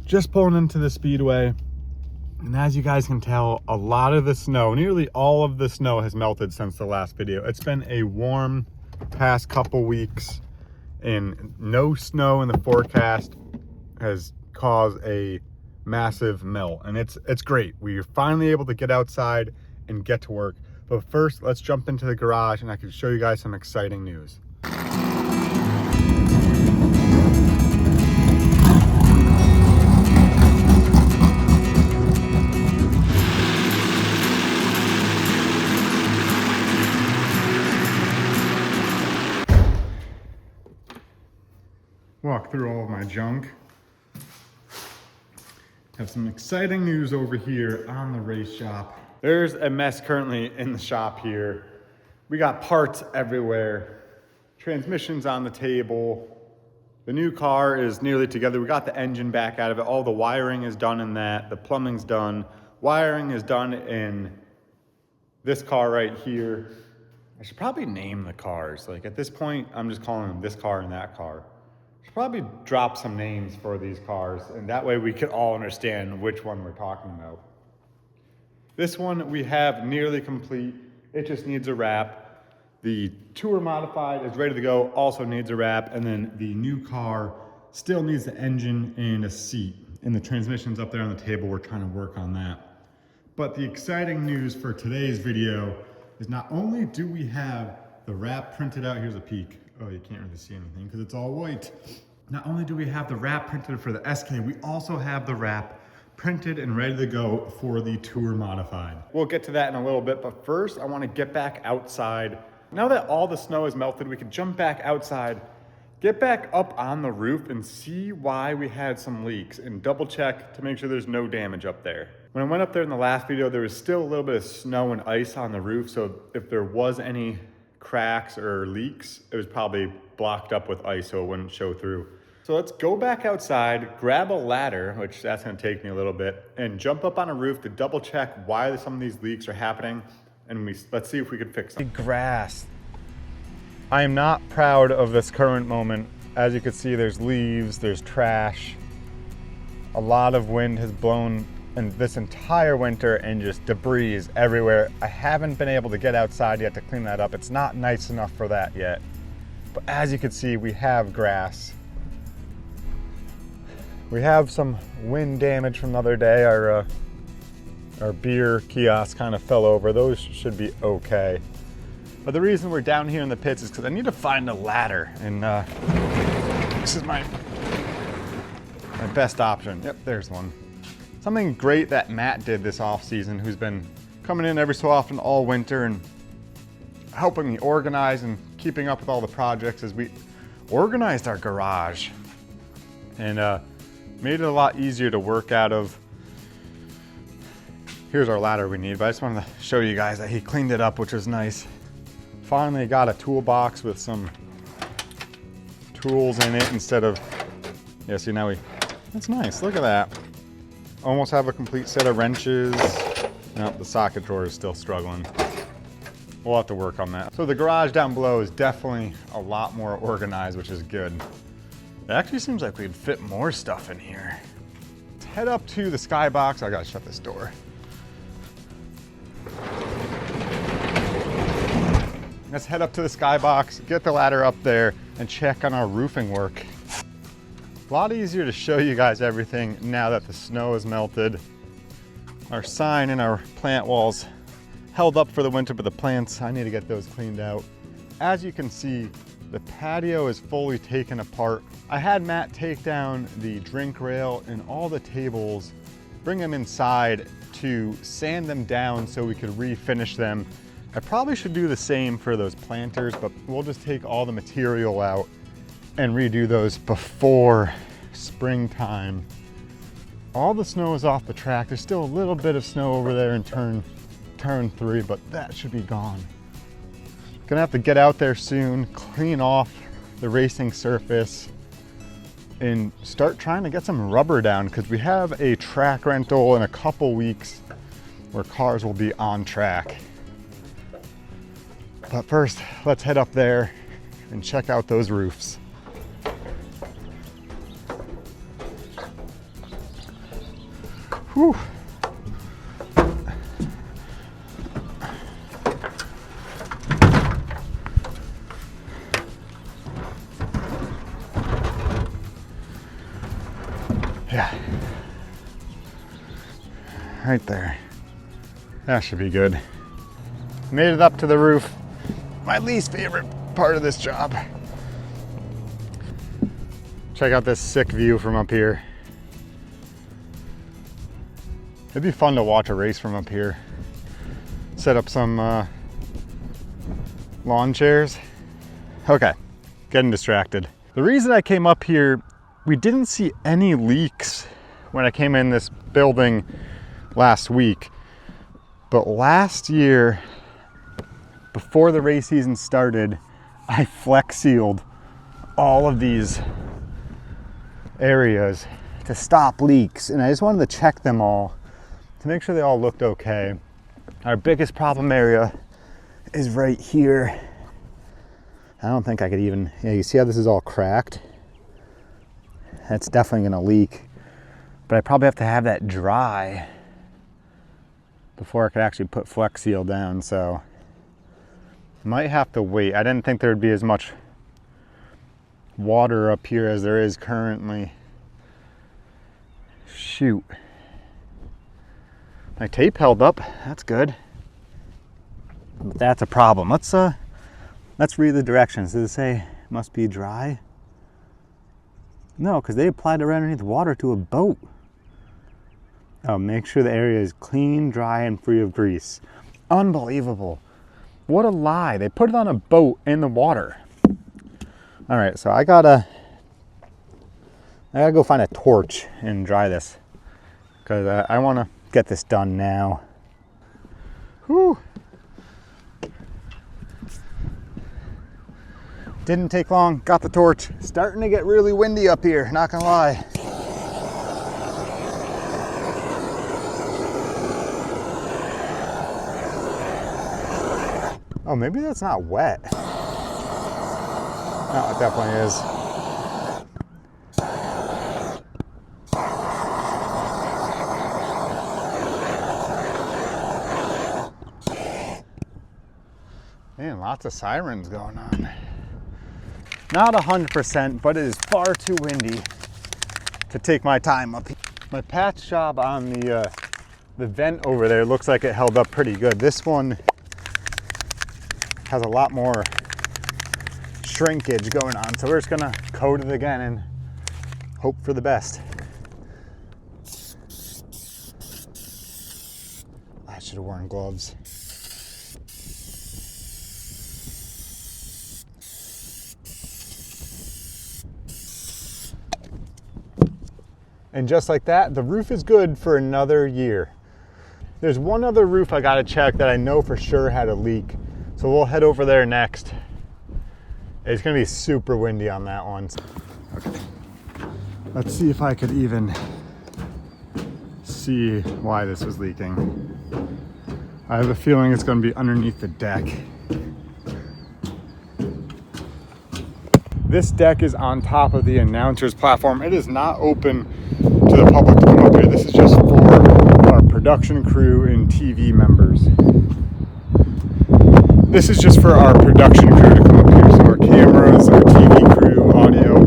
just pulling into the speedway, and as you guys can tell, a lot of the snow, nearly all of the snow has melted since the last video. It's been a warm past couple weeks, and no snow in the forecast has caused a massive melt, and it's great. We're finally able to get outside and get to work. But first, let's jump into the garage and I can show you guys some exciting news. Walk through all of my junk. Have some exciting news over here on the race shop. There's a mess currently in the shop here. We got parts everywhere. Transmissions on the table. The new car is nearly together. We got the engine back out of it. All the wiring is done in that. The plumbing's done. Wiring is done in this car right here. I should probably name the cars. Like at this point, I'm just calling them this car and that car. Should probably drop some names for these cars, and that way we can all understand which one we're talking about. This one we have nearly complete. It just needs a wrap. The Tour Modified is ready to go, also needs a wrap, and then the new car still needs the engine and a seat. And the transmission's up there on the table. We're trying to work on that. But the exciting news for today's video is not only do we have the wrap printed out, here's a peek. Oh, you can't really see anything because it's all white. Not only do we have the wrap printed for the SK, we also have the wrap printed and ready to go for the Tour Modified. We'll get to that in a little bit, but first I want to get back outside. Now that all the snow is melted, we can jump back outside, get back up on the roof and see why we had some leaks and double check to make sure there's no damage up there. When I went up there in the last video, there was still a little bit of snow and ice on the roof, so if there was any cracks or leaks, it was probably blocked up with ice so it wouldn't show through. So let's go back outside, grab a ladder, which that's gonna take me a little bit, and jump up on a roof to double check why some of these leaks are happening, and let's see if we can fix them. Grass. I am not proud of this current moment. As you can see, there's leaves, there's trash. A lot of wind has blown in this entire winter and just debris is everywhere. I haven't been able to get outside yet to clean that up. It's not nice enough for that yet. But as you can see, we have grass. We have some wind damage from the other day. Our beer kiosk kind of fell over. Those should be okay. But the reason we're down here in the pits is because I need to find a ladder. And this is my best option. Yep, there's one. Something great that Matt did this off season, who's been coming in every so often all winter and helping me organize and keeping up with all the projects, is we organized our garage and made it a lot easier to work out of. Here's our ladder we need, but I just wanted to show you guys that he cleaned it up, which was nice. Finally got a toolbox with some tools in it instead of, yeah, see now that's nice, look at that. Almost have a complete set of wrenches. Nope, the socket drawer is still struggling. We'll have to work on that. So the garage down below is definitely a lot more organized, which is good. It actually seems like we could fit more stuff in here. Let's head up to the skybox. I gotta shut this door. Let's head up to the skybox, get the ladder up there, and check on our roofing work. A lot easier to show you guys everything now that the snow is melted. Our sign and our plant walls held up for the winter, but the plants, I need to get those cleaned out. As you can see, the patio is fully taken apart. I had Matt take down the drink rail and all the tables, bring them inside to sand them down so we could refinish them. I probably should do the same for those planters, but we'll just take all the material out and redo those before springtime. All the snow is off the track. There's still a little bit of snow over there in turn 3, but that should be gone. Gonna have to get out there soon, clean off the racing surface, and start trying to get some rubber down, because we have a track rental in a couple weeks where cars will be on track. But first, let's head up there and check out those roofs. Whew. Yeah. Right there. That should be good. Made it up to the roof. My least favorite part of this job. Check out this sick view from up here. It'd be fun to watch a race from up here. Set up some lawn chairs. Okay, getting distracted. The reason I came up here, we didn't see any leaks when I came in this building last week. But last year, before the race season started, I flex sealed all of these areas to stop leaks, and I just wanted to check them all to make sure they all looked okay. Our biggest problem area is right here. I don't think I could even, yeah, you see how this is all cracked? That's definitely gonna leak, but I probably have to have that dry before I could actually put Flex Seal down, so might have to wait. I didn't think there would be as much water up here as there is currently. Shoot. My tape held up, that's good. But that's a problem. Let's read the directions. Does it say must be dry? No, because they applied it right underneath water to a boat. Oh, make sure the area is clean, dry, and free of grease. Unbelievable. What a lie. They put it on a boat in the water. All right, so I gotta go find a torch and dry this, because I want to get this done now. Whew. Didn't take long, got the torch. Starting to get really windy up here, not gonna lie. Oh, maybe that's not wet. No, it definitely is. Man, lots of sirens going on. Not 100%, but it is far too windy to take my time up here. My patch job on the vent over there looks like it held up pretty good. This one has a lot more shrinkage going on, so we're just gonna coat it again and hope for the best. I should have worn gloves. And just like that, the roof is good for another year. There's one other roof I gotta check that I know for sure had a leak. So we'll head over there next. It's gonna be super windy on that one. Okay, let's see if I could even see why this was leaking. I have a feeling it's gonna be underneath the deck. This deck is on top of the announcer's platform. It is not open to the public to come up here. This is just for our production crew and TV members. This is just for our production crew to come up here. So our cameras, our TV crew, audio,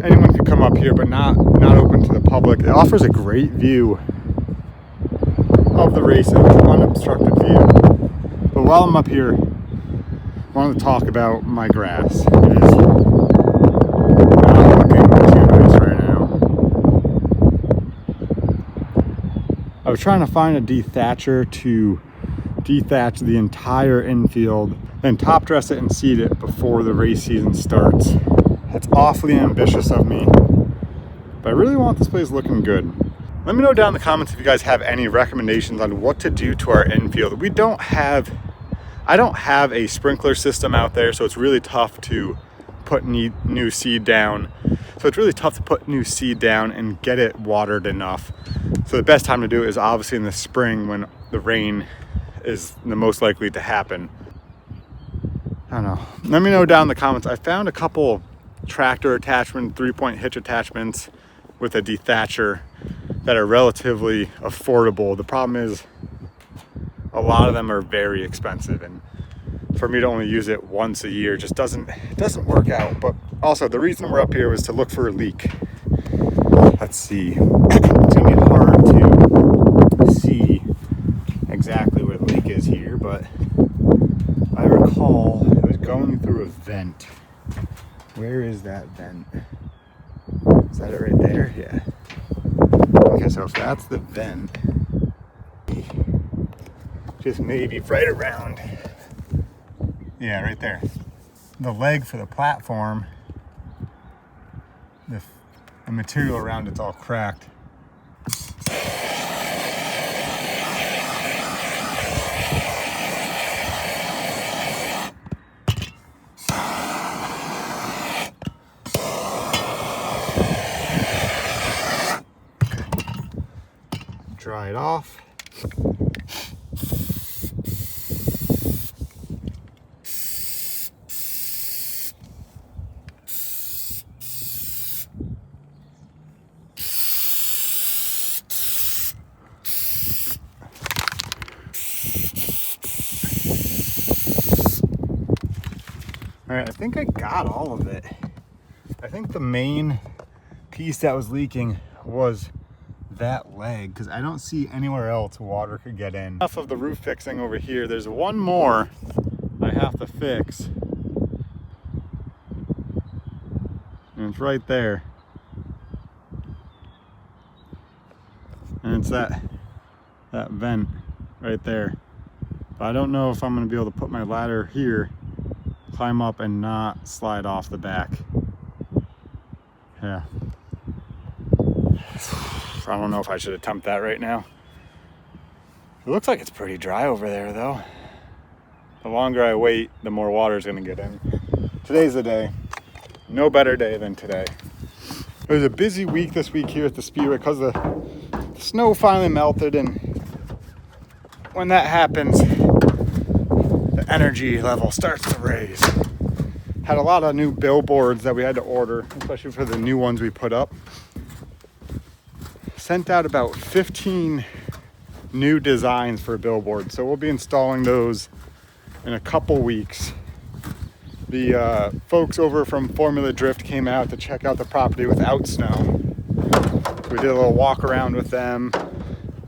anyone can come up here, but not open to the public. It offers a great view of the race, an unobstructed view. But while I'm up here, I wanted to talk about my grass. It is not looking too nice right now. I was trying to find a dethatcher to dethatch the entire infield, then top dress it and seed it before the race season starts. That's awfully ambitious of me, but I really want this place looking good. Let me know down in the comments if you guys have any recommendations on what to do to our infield. I don't have a sprinkler system out there, so it's really tough to put new seed down. So it's really tough to put new seed down and get it watered enough. So the best time to do it is obviously in the spring when the rain is the most likely to happen. I don't know. Let me know down in the comments. I found a couple tractor attachment, 3-point hitch attachments with a dethatcher that are relatively affordable. The problem is a lot of them are very expensive, and for me to only use it once a year just doesn't work out. But also the reason we're up here was to look for a leak. Let's see. It's gonna be hard to see exactly where the leak is here, but I recall it was going through a vent. Where is that vent? Is that it right there? Yeah. Okay, so if that's the vent, just maybe right around. Yeah, right there. The leg for the platform, the material around it's all cracked. Dry it off. All right, I think I got all of it. I think the main piece that was leaking was that leg, because I don't see anywhere else water could get in. Enough of the roof fixing over here. There's one more I have to fix. And it's right there. And it's that vent right there. But I don't know if I'm gonna be able to put my ladder here, climb up and not slide off the back. Yeah. I don't know if I should attempt that right now. It looks like it's pretty dry over there though. The longer I wait, the more water is gonna get in. Today's the day. No better day than today. It was a busy week this week here at the Speedway because the snow finally melted, and when that happens, the energy level starts to raise. Had a lot of new billboards that we had to order, especially for the new ones we put up. Sent out about 15 new designs for billboards, so we'll be installing those in a couple weeks. The folks over from Formula Drift came out to check out the property without snow. We did a little walk around with them.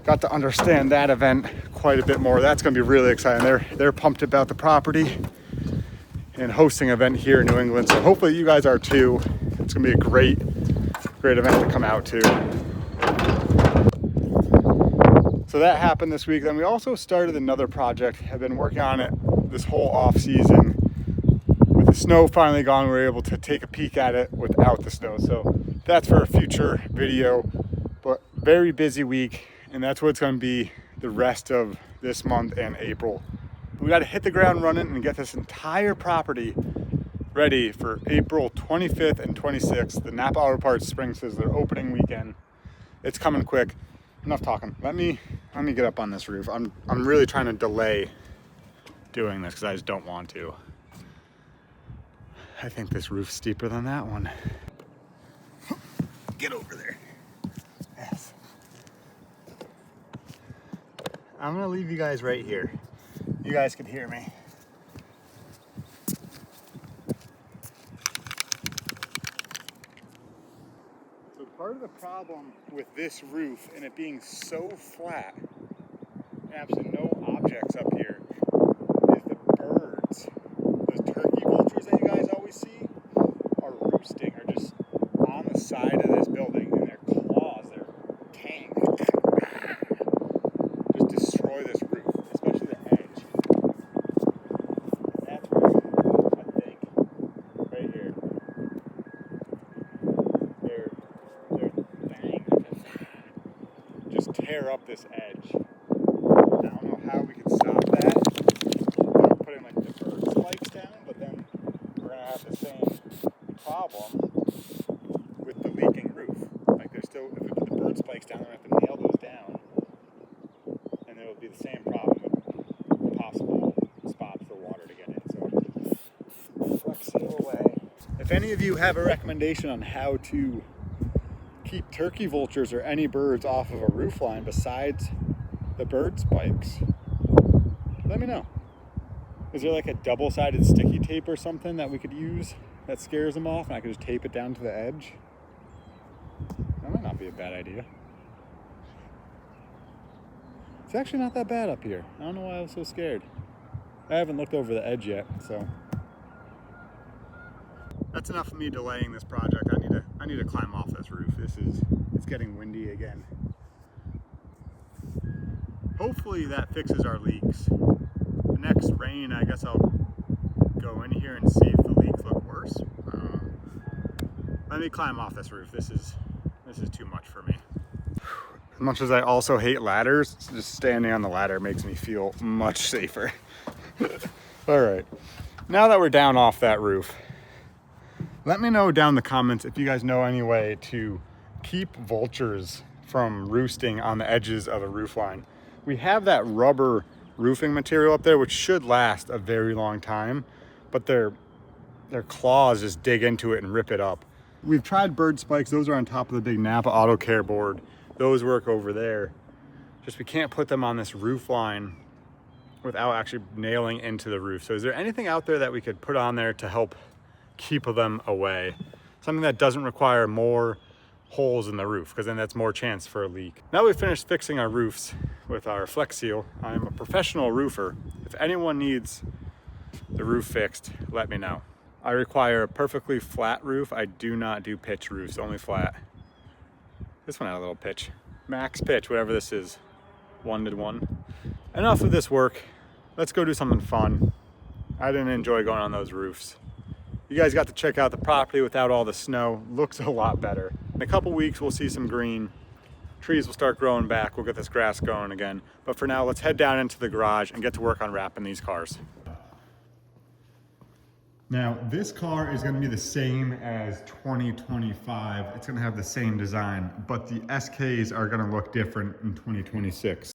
Got to understand that event quite a bit more. That's going to be really exciting. They're pumped about the property and hosting an event here in New England. So hopefully you guys are too. It's going to be a great event to come out to. So that happened this week. Then we also started another project. I've been working on it this whole off season. With the snow finally gone, we were able to take a peek at it without the snow. So that's for a future video, but very busy week. And that's what it's going to be the rest of this month and April. We got to hit the ground running and get this entire property ready for April 25th and 26th, the Napa Auto Parts Spring Sizzler opening weekend. It's coming quick. Enough talking. Let me get up on this roof. I'm really trying to delay doing this because I just don't want to. I think this roof's steeper than that one. Get over there. Yes. I'm gonna leave you guys right here. You guys can hear me. So part of the problem with this roof and it being so flat, and absolutely no objects up here, is the birds. Those turkey vultures that you guys always see are roosting, are just on the side of this building, and their claws, their tank, just destroy this roof, especially the edge. That's where I think, right here, they're bang, just tear up this edge. I don't know how we can stop that. We're putting like the bird spikes down, but then we're gonna have the same problem with the leaking roof. Like there's still, if we put the bird spikes down, we're gonna have to nail those down, and there will be the same problem with possible spots for water to get in. So flex seal away. If any of you have a recommendation on how to keep turkey vultures or any birds off of a roof line besides the bird spikes, let me know. Is there like a double-sided sticky tape or something that we could use that scares them off and I could just tape it down to the edge? That might not be a bad idea. It's actually not that bad up here. I don't know why I was so scared. I haven't looked over the edge yet, so. That's enough of me delaying this project. I need to climb off this roof. It's getting windy again. Hopefully that fixes our leaks. The next rain, I guess I'll go in here and see if the leaks look worse. Let me climb off this roof. This is too much for me. As much as I also hate ladders, just standing on the ladder makes me feel much safer. All right, now that we're down off that roof, let me know down in the comments if you guys know any way to keep vultures from roosting on the edges of a roof line. We have that rubber roofing material up there, which should last a very long time, but their claws just dig into it and rip it up. We've tried bird spikes. Those are on top of the big Napa Auto Care board. Those work over there. Just we can't put them on this roof line without actually nailing into the roof. So is there anything out there that we could put on there to help keep them away? Something that doesn't require more holes in the roof, because then that's more chance for a leak. Now we've finished fixing our roofs with our Flex Seal. I'm a professional roofer. If anyone needs the roof fixed, let me know. I require a perfectly flat roof. I do not do pitch roofs, only flat. This one had a little pitch. Max pitch, whatever this is, 1:1. Enough of this work. Let's go do something fun. I didn't enjoy going on those roofs. You guys got to check out the property without all the snow. Looks a lot better. In a couple weeks, we'll see some green. Trees will start growing back. We'll get this grass going again. But for now, let's head down into the garage and get to work on wrapping these cars. Now, this car is going to be the same as 2025. It's going to have the same design, but the SKs are going to look different in 2026.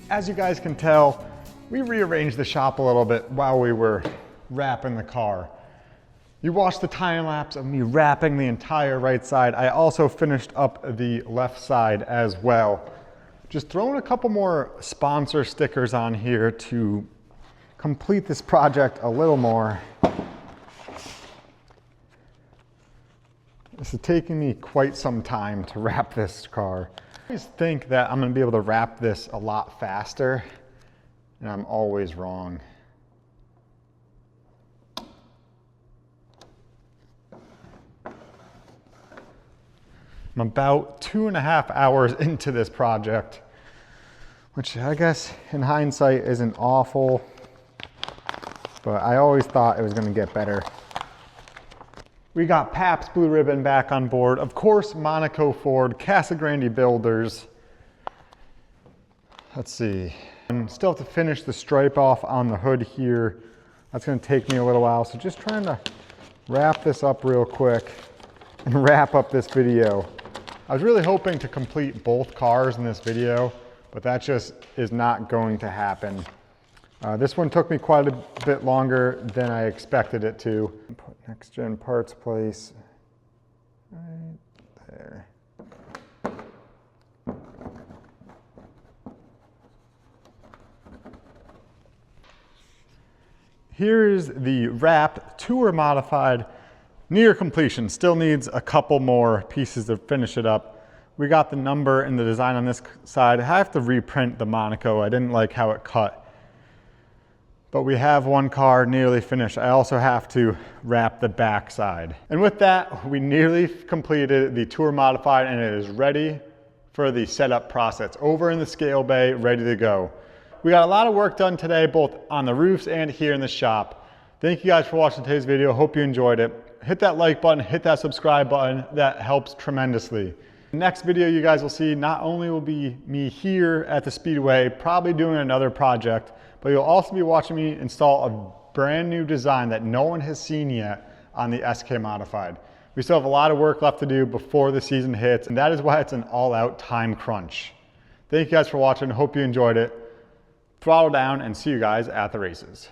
As you guys can tell, we rearranged the shop a little bit while we were wrapping the car. You watched the time lapse of me wrapping the entire right side. I also finished up the left side as well. Just throwing a couple more sponsor stickers on here to complete this project a little more. This is taking me quite some time to wrap this car. I always think that I'm gonna be able to wrap this a lot faster, and I'm always wrong. I'm about 2.5 hours into this project, which I guess in hindsight isn't awful, but I always thought it was gonna get better. We got Pabst Blue Ribbon back on board. Of course, Monaco Ford, Casagrande Builders. Let's see. And still have to finish the stripe off on the hood here. That's gonna take me a little while. So just trying to wrap this up real quick and wrap up this video. I was really hoping to complete both cars in this video, but that just is not going to happen. This one took me quite a bit longer than I expected it to. Put next gen parts place right there. Here's the wrapped tour modified, near completion. Still needs a couple more pieces to finish it up. We got the number and the design on this side. I have to reprint the Monaco. I didn't like how it cut. But we have one car nearly finished. I also have to wrap the back side. And with that, we nearly completed the tour modified, and it is ready for the setup process. Over in the scale bay, ready to go. We got a lot of work done today, both on the roofs and here in the shop. Thank you guys for watching today's video. Hope you enjoyed it. Hit that like button, hit that subscribe button. That helps tremendously. The next video you guys will see not only will be me here at the Speedway, probably doing another project, but you'll also be watching me install a brand new design that no one has seen yet on the SK Modified. We still have a lot of work left to do before the season hits, and that is why it's an all-out time crunch. Thank you guys for watching. Hope you enjoyed it. Throttle down and see you guys at the races.